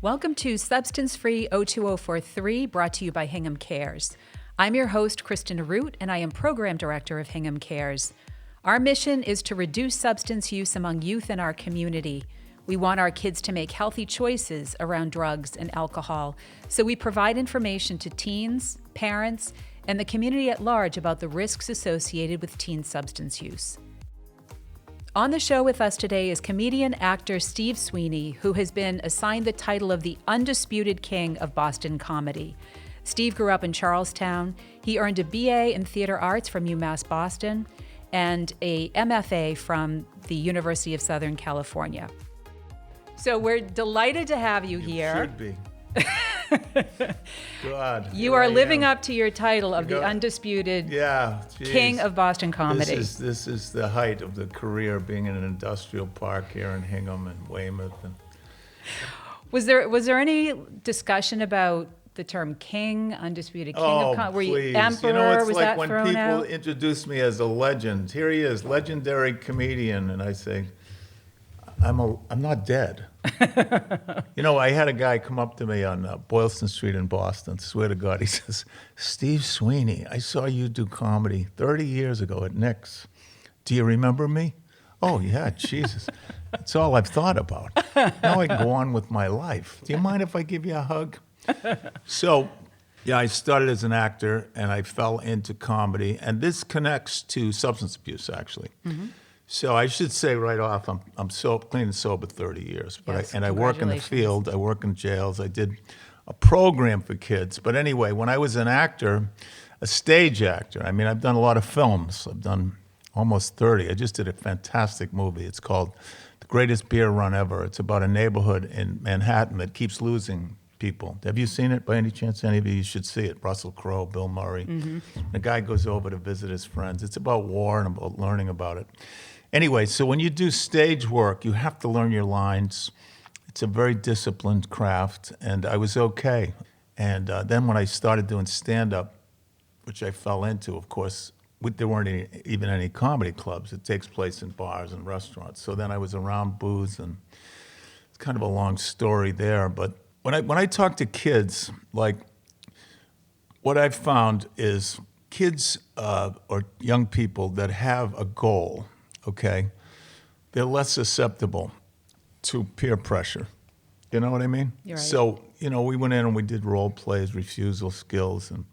Welcome to Substance Free 02043, brought to you by Hingham Cares. I'm your host, Kristen Root, and I am Program Director of Hingham Cares. Our mission is to reduce substance use among youth in our community. We want our kids to make healthy choices around drugs and alcohol, so we provide information to teens, parents, and the community at large about the risks associated with teen substance use. On the show with us today is comedian actor Steve Sweeney, who has been assigned the title of the undisputed king of Boston comedy. Steve grew up in Charlestown. He earned a BA in theater arts from UMass Boston and a MFA from the University of Southern California. So we're delighted to have you here. Should be. God. You are living up to your title of the undisputed king of Boston comedy. This is the height of the career, being in an industrial park here in Hingham and Weymouth. Was there any discussion about the term king, undisputed king of comedy? Were you emperor? You know, it's was like that when thrown people out? introduce me as a legend. Here he is, legendary comedian, and I say, I'm not dead. You know, I had a guy come up to me on Boylston Street in Boston, swear to God, he says, Steve Sweeney, I saw you do comedy 30 years ago at Nick's. Do you remember me? Oh, yeah, Jesus. That's all I've thought about. Now I can go on with my life. Do you mind if I give you a hug? So, yeah, I started as an actor, and I fell into comedy, and this connects to substance abuse, actually. Mm-hmm. So I should say right off, I'm clean and sober 30 years, but I work in the field. I work in jails. I did a program for kids. But anyway, when I was an actor, a stage actor, I mean, I've done a lot of films. I've done almost 30. I just did a fantastic movie. It's called The Greatest Beer Run Ever. It's about a neighborhood in Manhattan that keeps losing people. Have you seen it by any chance? Any of you should see it. Russell Crowe, Bill Murray. Mm-hmm. The guy goes over to visit his friends. It's about war and about learning about it. Anyway, so when you do stage work, you have to learn your lines. It's a very disciplined craft, and I was okay. And then when I started doing stand-up, which I fell into, of course, there weren't even any comedy clubs. It takes place in bars and restaurants. So then I was around booze, and it's kind of a long story there. But when I talk to kids, like, what I've found is kids or young people that have a goal, okay, they're less susceptible to peer pressure. You know what I mean? You're right. So, you know, we went in and we did role plays, refusal skills, and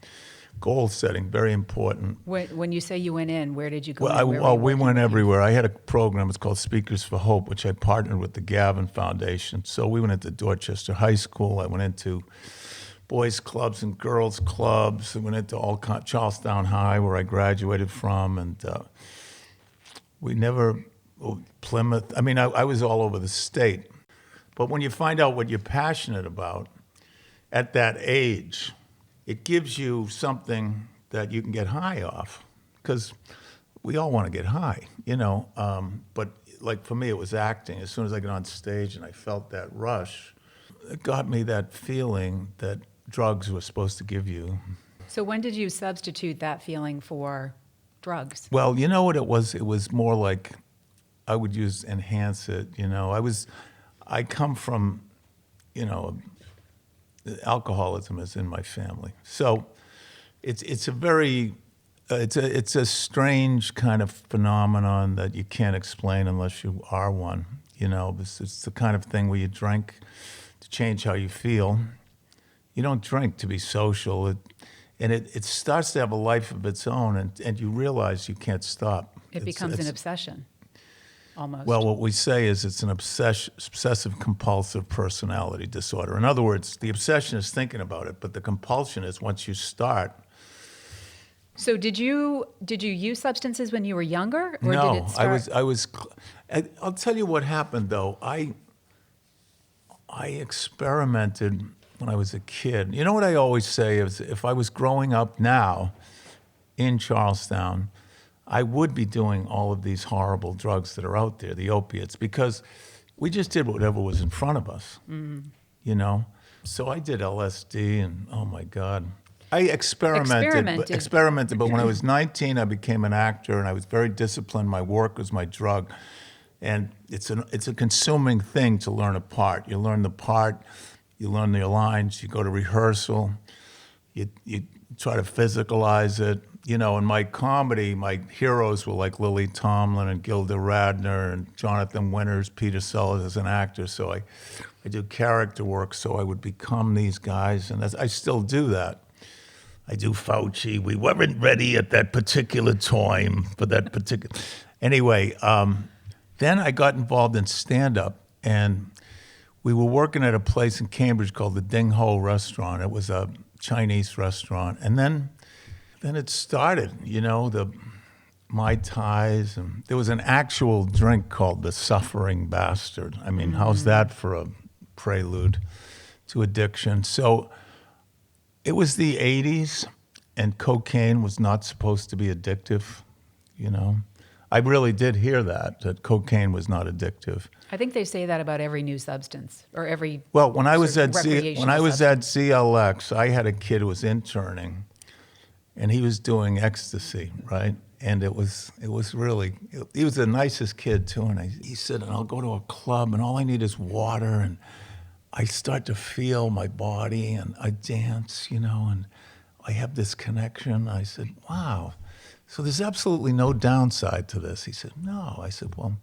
goal setting, very important. When you say you went in, where did you go? Well, we went everywhere. I had a program, it's called Speakers for Hope, which I partnered with the Gavin Foundation. So we went into Dorchester High School. I went into boys clubs and girls clubs. I went into Charlestown High, where I graduated from, and Plymouth. I mean, I was all over the state. But when you find out what you're passionate about at that age, it gives you something that you can get high off, because we all want to get high, you know. But like for me, it was acting. As soon as I got on stage and I felt that rush, it got me that feeling that drugs were supposed to give you. So when did you substitute that feeling for drugs? Well, you know what it was? It was more like I would enhance it, you know. I come from, you know, alcoholism is in my family. So it's a very, it's a strange kind of phenomenon that you can't explain unless you are one, you know. It's the kind of thing where you drink to change how you feel. You don't drink to be social. It starts to have a life of its own, and you realize you can't stop. It becomes an obsession, almost. Well, what we say is it's an obsessive-compulsive personality disorder. In other words, the obsession is thinking about it, but the compulsion is once you start. So did you use substances when you were younger, or No, did it start? I'll tell you what happened, though. I experimented when I was a kid. You know what I always say is, if I was growing up now in Charlestown, I would be doing all of these horrible drugs that are out there, the opiates, because we just did whatever was in front of us, you know? So I did LSD, and oh my God. I experimented, but when I was 19, I became an actor, and I was very disciplined. My work was my drug. And it's a consuming thing to learn a part. You learn the part, you learn your lines, you go to rehearsal, you try to physicalize it. You know, in my comedy, my heroes were like Lily Tomlin and Gilda Radner and Jonathan Winters, Peter Sellers as an actor. So I do character work so I would become these guys, and I still do that. I do Fauci. We weren't ready at that particular time for that particular. Anyway, then I got involved in stand-up, and we were working at a place in Cambridge called the Ding Ho Restaurant. It was a Chinese restaurant, and then it started. You know, the Mai Tais, and there was an actual drink called the Suffering Bastard. I mean, how's that for a prelude to addiction? So it was the 80s, and cocaine was not supposed to be addictive, you know. I really did hear that cocaine was not addictive. I think they say that about every new substance or every when I was at substance. CLX, I had a kid who was interning, and he was doing ecstasy, right? And he was the nicest kid too. And he said, and I'll go to a club, and all I need is water, and I start to feel my body, and I dance, you know, and I have this connection. I said, wow. So there's absolutely no downside to this. He said, no. I said, well,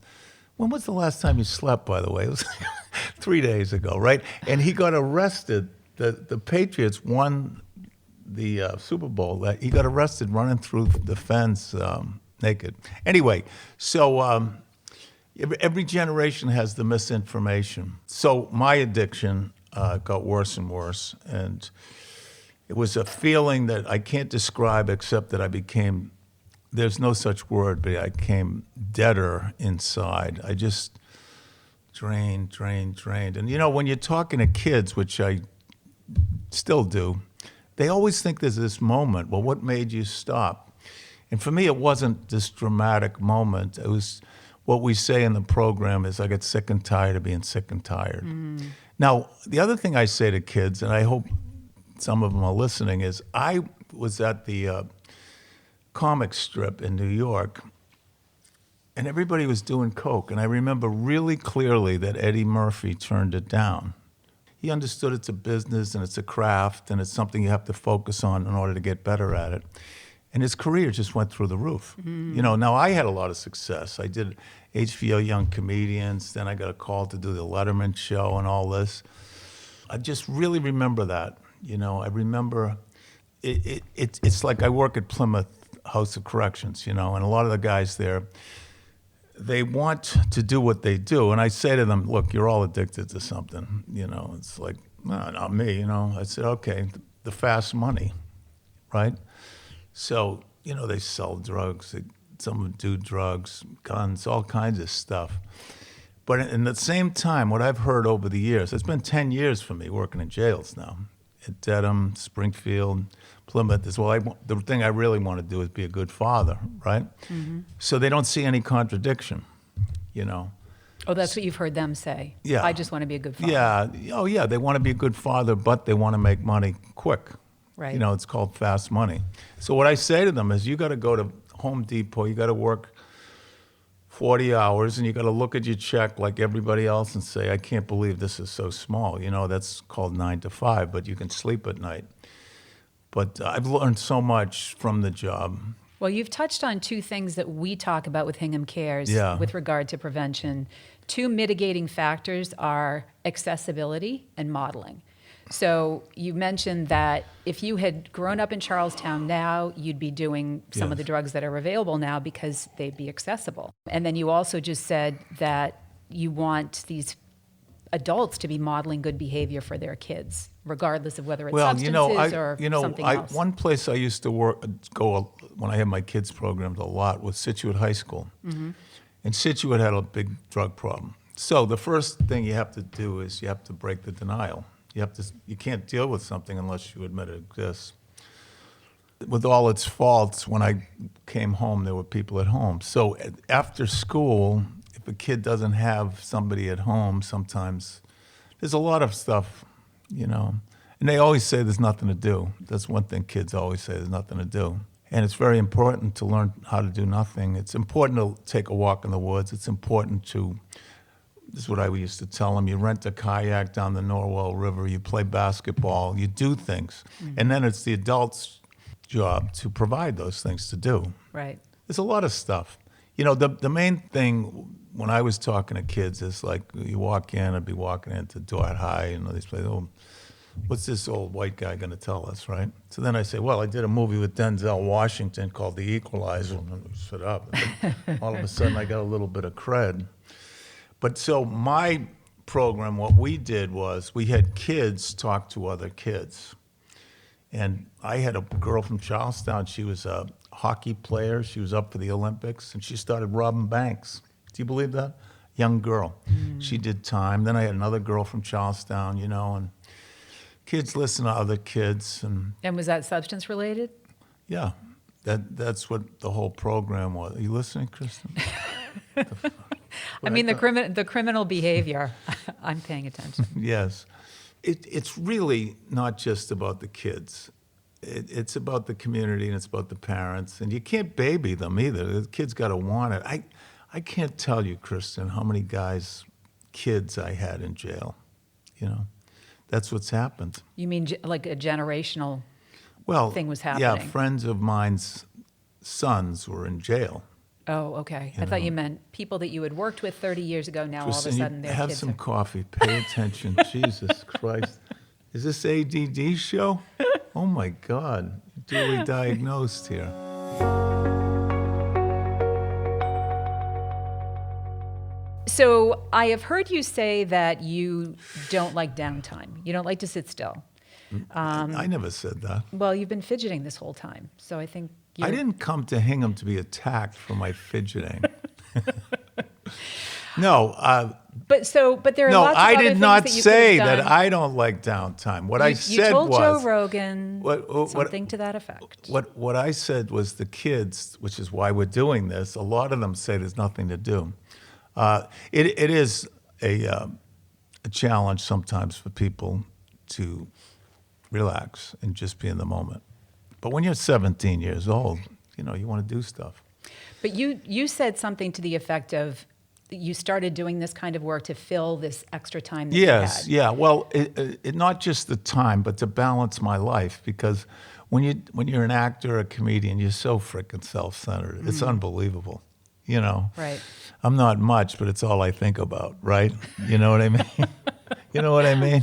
when was the last time you slept, by the way? It was 3 days ago, right? And he got arrested. The Patriots won the Super Bowl. He got arrested running through the fence naked. Anyway, so every generation has the misinformation. So my addiction got worse and worse. And it was a feeling that I can't describe except that I became, there's no such word, but I became deader inside. I just drained. And you know, when you're talking to kids, which I still do, they always think there's this moment. Well, what made you stop? And for me, it wasn't this dramatic moment. It was what we say in the program is I get sick and tired of being sick and tired. Now, the other thing I say to kids, and I hope some of them are listening, is I was at the comic strip in New York, and everybody was doing coke. And I remember really clearly that Eddie Murphy turned it down. He understood it's a business and it's a craft and it's something you have to focus on in order to get better at it. And his career just went through the roof. You know, now I had a lot of success. I did HBO Young Comedians, then I got a call to do the Letterman show and all this. I just really remember that. You know, I remember it's like I work at Plymouth House of Corrections, you know, and a lot of the guys there, they want to do what they do. And I say to them, look, you're all addicted to something. You know, it's like, no, not me, you know. I said, okay, the fast money, right? So, you know, they sell drugs. Some of them do drugs, guns, all kinds of stuff. But in the same time, what I've heard over the years, it's been 10 years for me working in jails now, at Dedham, Springfield, Plymouth, is the thing I really want to do is be a good father, right? So they don't see any contradiction, you know. Oh, that's what you've heard them say. Yeah. I just want to be a good father. Yeah. Oh, yeah. They want to be a good father, but they want to make money quick. Right. You know, it's called fast money. So what I say to them is, you got to go to Home Depot. You got to work 40 hours, and you got to look at your check like everybody else and say, I can't believe this is so small. You know, that's called 9 to 5, but you can sleep at night. But I've learned so much from the job. Well, you've touched on two things that we talk about with Hingham Cares with regard to prevention. Two mitigating factors are accessibility and modeling. So you mentioned that if you had grown up in Charlestown now, you'd be doing some of the drugs that are available now because they'd be accessible. And then you also just said that you want these adults to be modeling good behavior for their kids, regardless of whether it's substances or something else. One place I used to go when I had my kids' programs a lot was Scituate High School. And Scituate had a big drug problem. So the first thing you have to do is you have to break the denial. You can't deal with something unless you admit it exists. With all its faults, when I came home, there were people at home. So after school, if a kid doesn't have somebody at home, sometimes there's a lot of stuff, you know. And they always say there's nothing to do. That's one thing kids always say, there's nothing to do. And it's very important to learn how to do nothing. It's important to take a walk in the woods. It's important to this is what I used to tell them, you rent a kayak down the Norwell River, you play basketball, you do things. And then it's the adult's job to provide those things to do. Right. There's a lot of stuff. You know, the main thing when I was talking to kids is like, you walk in, I'd be walking into Dort High, and these places, oh, what's this old white guy going to tell us, right? So then I say, well, I did a movie with Denzel Washington called The Equalizer. And I shut up. And all of a sudden, I got a little bit of cred. But so my program, what we did was we had kids talk to other kids. And I had a girl from Charlestown. She was a hockey player. She was up for the Olympics, and she started robbing banks. Do you believe that? Young girl. She did time. Then I had another girl from Charlestown, you know, and kids listen to other kids. And was that substance related? Yeah, that's what the whole program was. Are you listening, Kristen? I mean, the criminal behavior. I'm paying attention. Yes. It's really not just about the kids. It's about the community, and it's about the parents. And you can't baby them either. The kids got to want it. I can't tell you, Kristen, how many kids I had in jail. You know, that's what's happened. You mean like a generational thing was happening? Yeah, friends of mine's sons were in jail. Oh, okay. I thought you meant people that you had worked with 30 years ago. Now all of a sudden they're have kids. Some coffee. Pay attention. Jesus Christ. Is this ADD show? Oh, my God. Duly diagnosed here. So I have heard you say that you don't like downtime. You don't like to sit still. I never said that. Well, you've been fidgeting this whole time. So I think I didn't come to Hingham to be attacked for my fidgeting. No. But there are no, lots of I other did things not that you say could have that done. I don't like downtime. What I said you told was Joe Rogan something to that effect. What I said was the kids, which is why we're doing this. A lot of them say there's nothing to do. It is a challenge sometimes for people to relax and just be in the moment. But when you're 17 years old, you know, you want to do stuff. But you said something to the effect of you started doing this kind of work to fill this extra time that you had. Yes, yeah. Well, it not just the time, but to balance my life, because when you're an actor, a comedian, you're so freaking self-centered. It's unbelievable, you know. Right. I'm not much, but it's all I think about, right? You know what I mean? You know what I mean?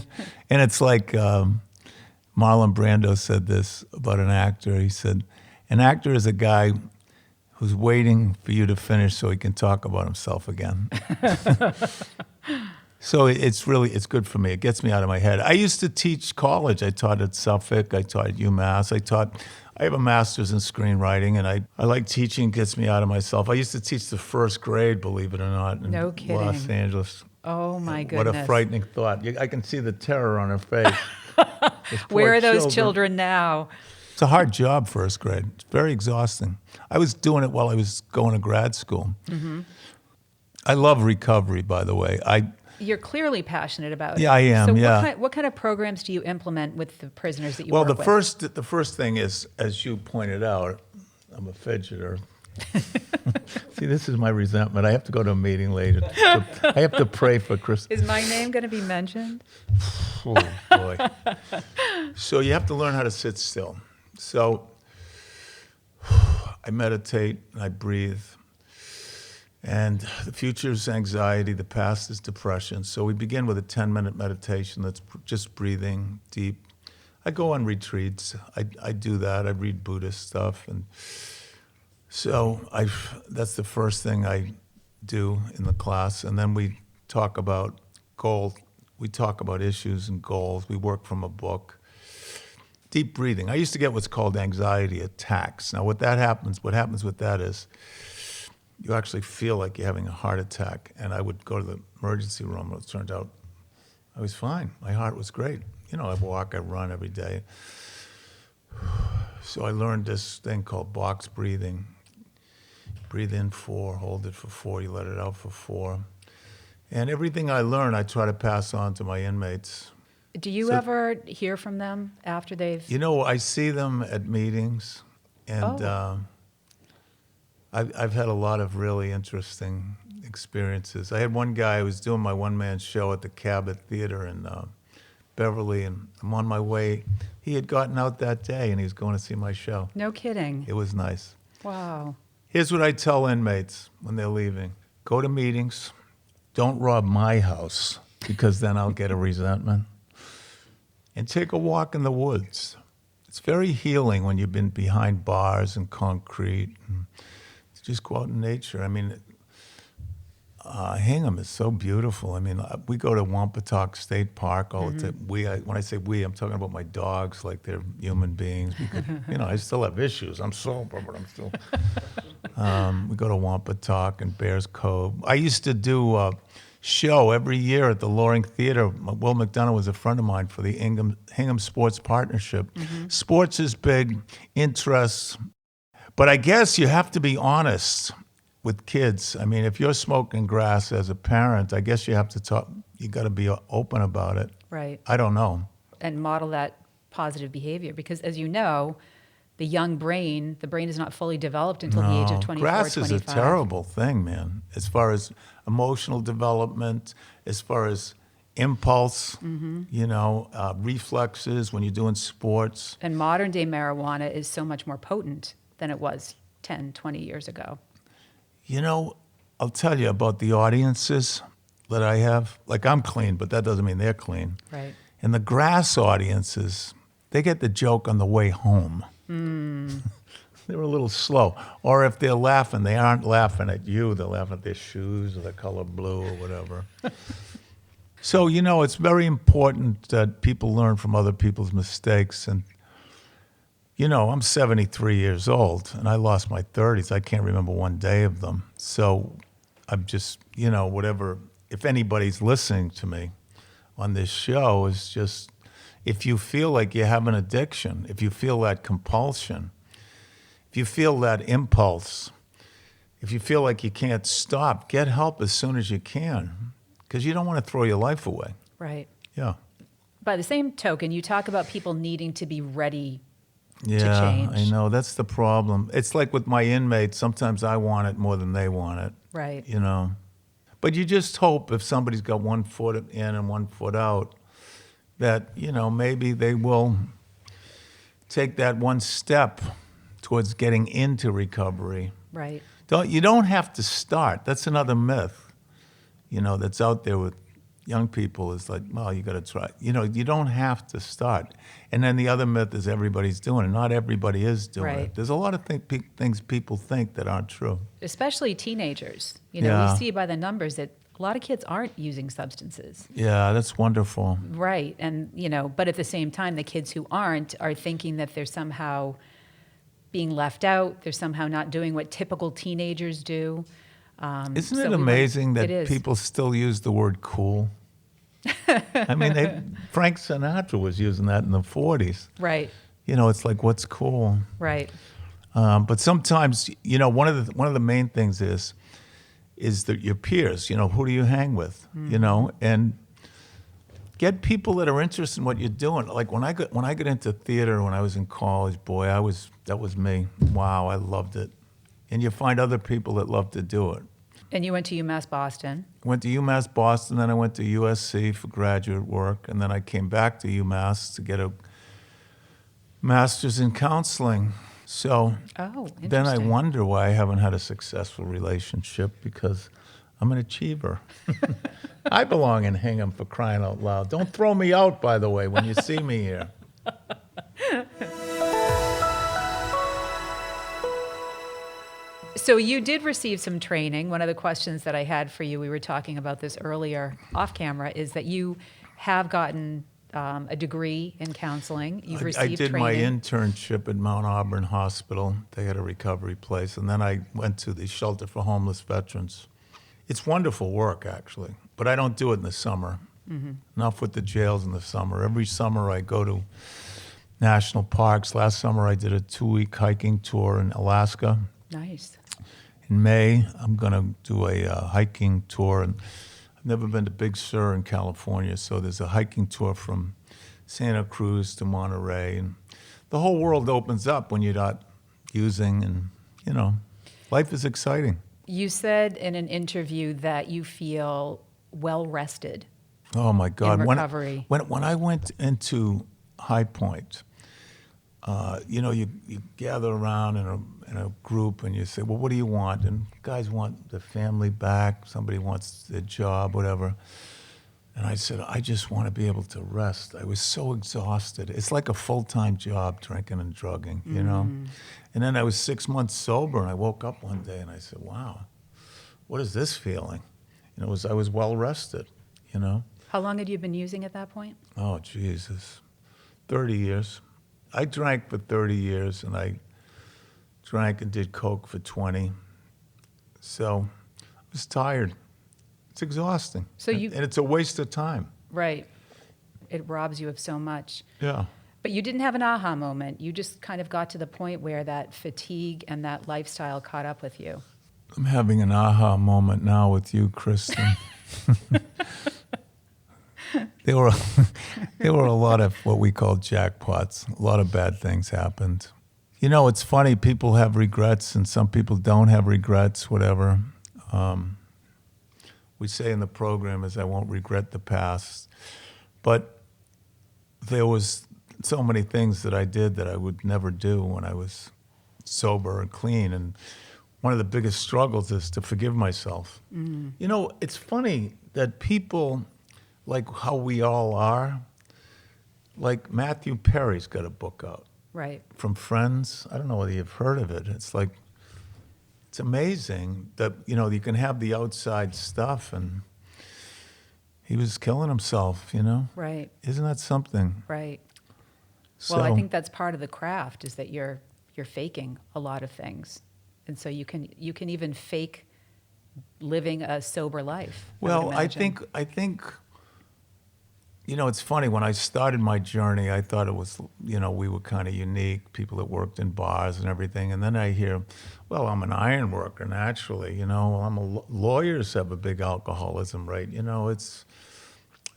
And it's like Marlon Brando said this about an actor. He said, an actor is a guy who's waiting for you to finish so he can talk about himself again. So it's good for me. It gets me out of my head. I used to teach college. I taught at Suffolk. I taught at UMass. I have a master's in screenwriting, and I like teaching. It gets me out of myself. I used to teach the first grade, believe it or not, in No kidding. Los Angeles. Oh, my goodness. What a frightening thought. I can see the terror on her face. Where are those children now? It's a hard job, first grade. It's very exhausting. I was doing it while I was going to grad school. Mm-hmm. I love recovery, by the way. You're clearly passionate about it. Yeah, I am, So yeah. what kind of programs do you implement with the prisoners that you work with? The first thing is, as you pointed out, I'm a fidgeter. See, this is my resentment. I have to go to a meeting later. I have to pray for Chris. Is my name going to be mentioned? Oh, boy. So you have to learn how to sit still. So I meditate, and I breathe. And the future is anxiety, the past is depression. So we begin with a 10-minute meditation that's just breathing deep. I go on retreats. I do that. I read Buddhist stuff. And so that's the first thing I do in the class. And then we talk about goals. We talk about issues and goals. We work from a book. Deep breathing. I used to get what's called anxiety attacks. Now, what happens with that is you actually feel like you're having a heart attack. And I would go to the emergency room, and it turned out I was fine. My heart was great. You know, I walk, I run every day. So I learned this thing called box breathing. Breathe in 4, hold it for 4, you let it out for 4. And everything I learn, I try to pass on to my inmates. Do you ever hear from them after they've... You know, I see them at meetings, and I've had a lot of really interesting experiences. I had one guy who was doing my one-man show at the Cabot Theater in Beverly, and I'm on my way. He had gotten out that day, and he was going to see my show. No kidding. It was nice. Wow. Here's what I tell inmates when they're leaving. Go to meetings. Don't rob my house, because then I'll get a resentment. And take a walk in the woods. It's very healing when you've been behind bars and concrete. And just go out in nature. I mean, Hingham is so beautiful. I mean, we go to Wampatuck State Park all the time. When I say we, I'm talking about my dogs like they're human beings. Because, I still have issues. I'm sober, but I'm still... we go to Wampatuck and Bears Cove. I used to do a show every year at the Loring Theater. Will McDonough was a friend of mine for the Hingham Sports Partnership. Sports is big, interests. But I guess you have to be honest with kids. I mean, if you're smoking grass as a parent, I guess you have to talk, you got to be open about it. Right. I don't know. And model that positive behavior, because as you know, the young brain, the brain is not fully developed until the age of 24, grass 25. is a terrible thing, man, as far as emotional development, as far as impulse, reflexes when you're doing sports. And modern day marijuana is so much more potent than it was 10, 20 years ago. I'll tell you about the audiences that I have. Like, I'm clean, but that doesn't mean they're clean. Right. And the grass audiences, they get the joke on the way home. They're a little slow. Or if they're laughing, they aren't laughing at you. They're laughing at their shoes or the color blue or whatever. So, it's very important that people learn from other people's mistakes. And, I'm 73 years old, and I lost my 30s. I can't remember one day of them. So I'm just, whatever. If anybody's listening to me on this show, is just, if you feel like you have an addiction, if you feel that compulsion, if you feel that impulse, if you feel like you can't stop, get help as soon as you can, because you don't want to throw your life away. Right. Yeah. By the same token, you talk about people needing to be ready to Yeah, change. I know. That's the problem. It's like with my inmates, sometimes I want it more than they want it. Right. But you just hope if somebody's got 1 foot in and 1 foot out, that, maybe they will take that one step towards getting into recovery. Right. You don't have to start. That's another myth, that's out there with young people, is like, well, you got to try. You don't have to start. And then the other myth is everybody's doing it. Not everybody is doing Right. it. There's a lot of things people think that aren't true. Especially teenagers. Yeah. We see by the numbers that a lot of kids aren't using substances. Yeah, that's wonderful. Right. And, but at the same time, the kids who aren't are thinking that they're somehow being left out. They're somehow not doing what typical teenagers do. Isn't it amazing that people still use the word cool? I mean, Frank Sinatra was using that in the 40s. Right. It's like, what's cool? Right. But sometimes, one of the main things is that your peers, who do you hang with, and get people that are interested in what you're doing. Like when I got into theater when I was in college, boy, that was me. Wow, I loved it. And you find other people that love to do it. And you went to UMass Boston. Went to UMass Boston, then I went to USC for graduate work, and then I came back to UMass to get a master's in counseling. So then I wonder why I haven't had a successful relationship, because I'm an achiever. I belong in Hingham, for crying out loud. Don't throw me out, by the way, when you see me here. So you did receive some training. One of the questions that I had for you, we were talking about this earlier off camera, is that you have gotten a degree in counseling. You've received I did training. my internship at Mount Auburn Hospital. They had a recovery place. And then I went to the shelter for homeless veterans. It's wonderful work, actually. But I don't do it in the summer. Enough with the jails in the summer. Every summer I go to national parks. Last summer I did a 2-week hiking tour in Alaska. Nice. In May, I'm going to do a hiking tour. And I've never been to Big Sur in California, so there's a hiking tour from Santa Cruz to Monterey. And the whole world opens up when you're not using, and, life is exciting. You said in an interview that you feel well rested Oh my God! in recovery. When I went into High Point, you gather around in a group and you say, well, what do you want? And guys want the family back. Somebody wants their job, whatever. And I said, I just want to be able to rest. I was so exhausted. It's like a full-time job, drinking and drugging, you know? And then I was 6 months sober, and I woke up one day and I said, wow, what is this feeling? I was well rested, you know? How long had you been using at that point? Oh, Jesus. 30 years. I drank for 30 years, and I drank and did coke for 20. So I was tired. It's exhausting. And it's a waste of time. Right. It robs you of so much. Yeah. But you didn't have an aha moment. You just kind of got to the point where that fatigue and that lifestyle caught up with you. I'm having an aha moment now with you, Kristen. There were a lot of what we call jackpots. A lot of bad things happened. It's funny. People have regrets, and some people don't have regrets, whatever. We say in the program is I won't regret the past. But there was so many things that I did that I would never do when I was sober and clean. And one of the biggest struggles is to forgive myself. It's funny that people, like how we all are, like Matthew Perry's got a book out. Right. From Friends. I don't know whether you've heard of it. It's amazing that, you can have the outside stuff, and he was killing himself, Right. Isn't that something? Right. So, Well, I think that's part of the craft is that you're faking a lot of things. And so you can even fake living a sober life. Well, I think it's funny. When I started my journey, I thought it was, we were kind of unique, people that worked in bars and everything. And then I hear, well, I'm an iron worker naturally, lawyers have a big alcoholism rate. It's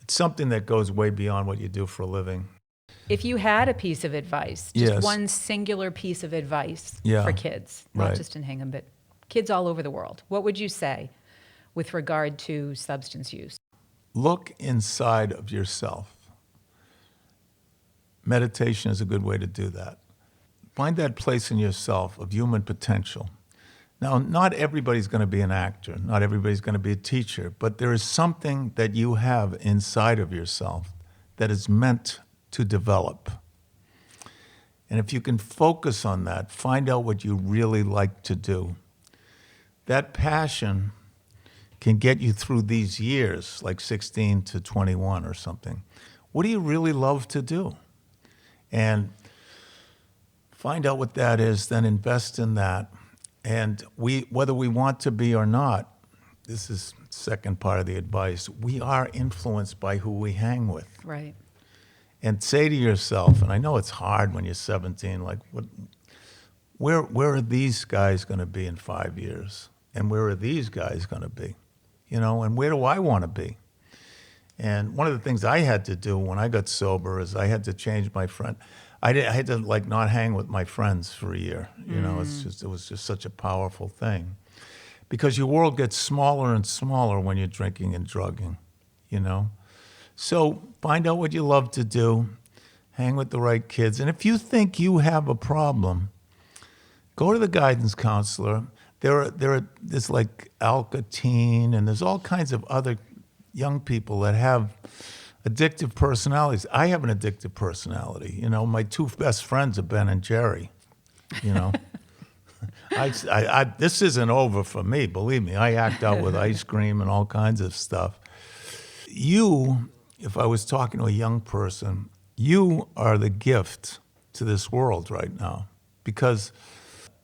something that goes way beyond what you do for a living. If you had a piece of advice, just one singular piece of advice for kids, not just in Hingham, but kids all over the world, what would you say with regard to substance use? Look inside of yourself. Meditation is a good way to do that. Find that place in yourself of human potential. Now, not everybody's going to be an actor. Not everybody's going to be a teacher. But there is something that you have inside of yourself that is meant to develop. And if you can focus on that, find out what you really like to do. That passion can get you through these years, like 16 to 21 or something. What do you really love to do? And find out what that is, then invest in that. And whether we want to be or not, this is the second part of the advice, we are influenced by who we hang with. Right. And say to yourself, and I know it's hard when you're 17, like, where are these guys going to be in 5 years? And where are these guys going to be? And where do I want to be? And one of the things I had to do when I got sober is I had to change my friend. I had to not hang with my friends for a year. It was just such a powerful thing, because your world gets smaller and smaller when you're drinking and drugging. So find out what you love to do, hang with the right kids, and if you think you have a problem, go to the guidance counselor. There's like Alka-Teen, and there's all kinds of other young people that have addictive personalities. I have an addictive personality. My two best friends are Ben and Jerry. This isn't over for me, believe me. I act out with ice cream and all kinds of stuff. If I was talking to a young person, you are the gift to this world right now, because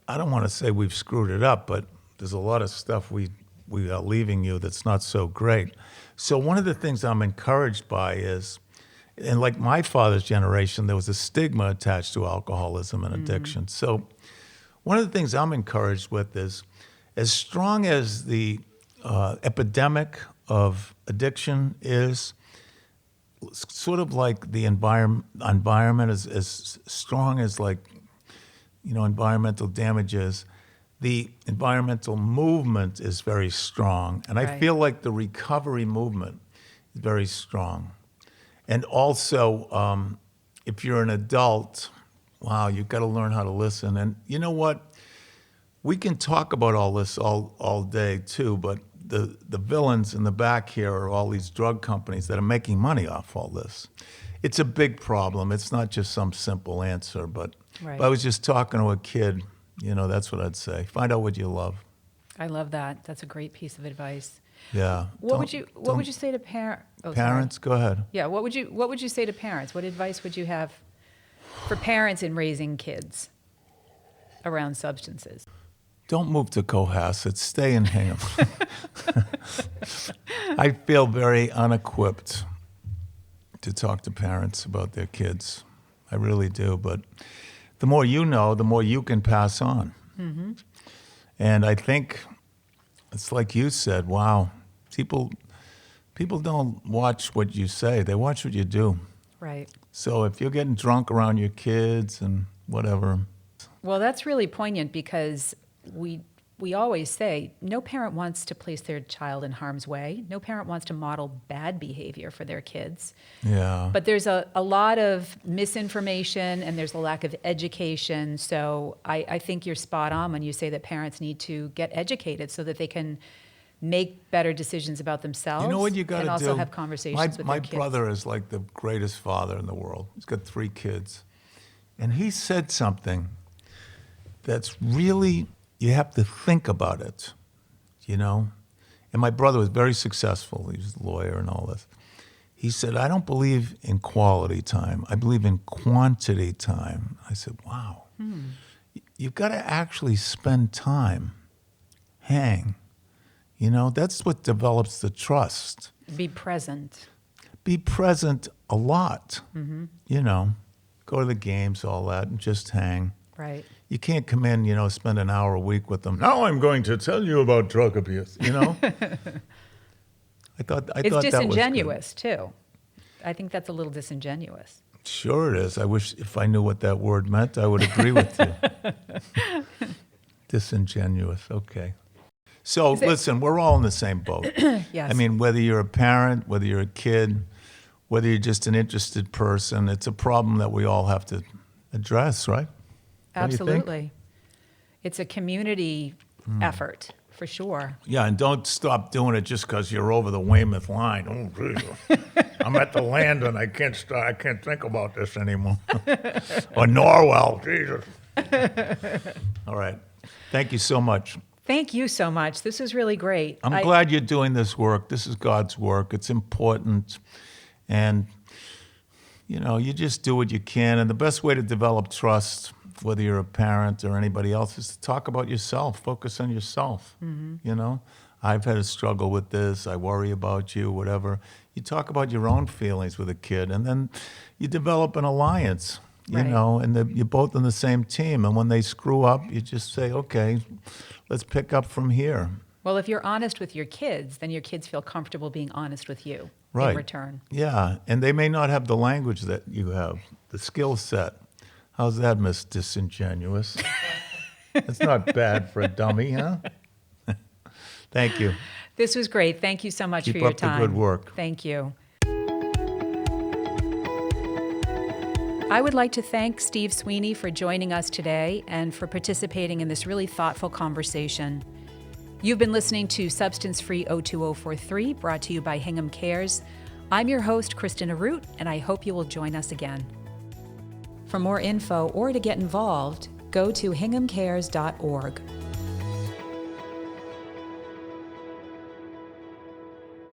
I don't want to say we've screwed it up, but there's a lot of stuff we are leaving you that's not so great. So one of the things I'm encouraged by is, and like my father's generation, there was a stigma attached to alcoholism and addiction. So one of the things I'm encouraged with is, as strong as the epidemic of addiction is, sort of like the environment is as strong as environmental damages, the environmental movement is very strong. And I Right. feel like the recovery movement is very strong. And also, if you're an adult, wow, you've got to learn how to listen. And you know what? We can talk about all this all day too, but the villains in the back here are all these drug companies that are making money off all this. It's a big problem. It's not just some simple answer, but Right. if I was just talking to a kid, that's what I'd say. Find out what you love. I love that. That's a great piece of advice. Yeah. What would you say to Parents, go ahead. Yeah, what would you say to parents? What advice would you have for parents in raising kids around substances? Don't move to Cohasset. Stay in Hingham. I feel very unequipped to talk to parents about their kids. I really do. But the more you know, the more you can pass on. Mm-hmm. And I think it's like you said, wow, people don't watch what you say. They watch what you do. Right. So if you're getting drunk around your kids and whatever. Well, that's really poignant because we always say no parent wants to place their child in harm's way. No parent wants to model bad behavior for their kids. Yeah. But there's a lot of misinformation and there's a lack of education. So I think you're spot on when you say that parents need to get educated so that they can make better decisions about themselves. You know what you got to do? And also have conversations with my their kids. brother is like the greatest father in the world. He's got 3 kids. And he said something that's really, you have to think about it, And my brother was very successful. He was a lawyer and all this. He said, I don't believe in quality time. I believe in quantity time. I said, wow. You've got to actually spend time. Hang. That's what develops the trust. Be present. Be present a lot. Go to the games, all that, and just hang. Right. You can't come in, spend an hour a week with them. Now I'm going to tell you about drug abuse, I thought It's that was disingenuous, too. I think that's a little disingenuous. good. Sure it is. I wish if I knew what that word meant, I would agree with you. Disingenuous, okay. So listen, we're all in the same boat. Yes. I mean, whether you're a parent, whether you're a kid, whether you're just an interested person, it's a problem that we all have to address, right? Don't you think? Absolutely. It's a community effort, for sure. Yeah, and don't stop doing it just because you're over the Weymouth line. Oh, Jesus. I'm at the Landon. I can't think about this anymore. Or Norwell. Jesus. All right. Thank you so much. Thank you so much. This is really great. I'm glad you're doing this work. This is God's work. It's important. And, you just do what you can. And the best way to develop trust, whether you're a parent or anybody else, is to talk about yourself. Focus on yourself. I've had a struggle with this. I worry about you, whatever. You talk about your own feelings with a kid, and then you develop an alliance, Right. and you're both on the same team. And when they screw up, you just say, okay, let's pick up from here. Well, if you're honest with your kids, then your kids feel comfortable being honest with you Right. in return. Yeah, and they may not have the language that you have, the skill set. How's that, Miss Disingenuous? It's not bad for a dummy, huh? Thank you. This was great. Thank you so much Keep for your up the time. good work. Thank you. I would like to thank Steve Sweeney for joining us today and for participating in this really thoughtful conversation. You've been listening to Substance Free 02043, brought to you by Hingham Cares. I'm your host, Kristen Root, and I hope you will join us again. For more info or to get involved, go to hinghamcares.org.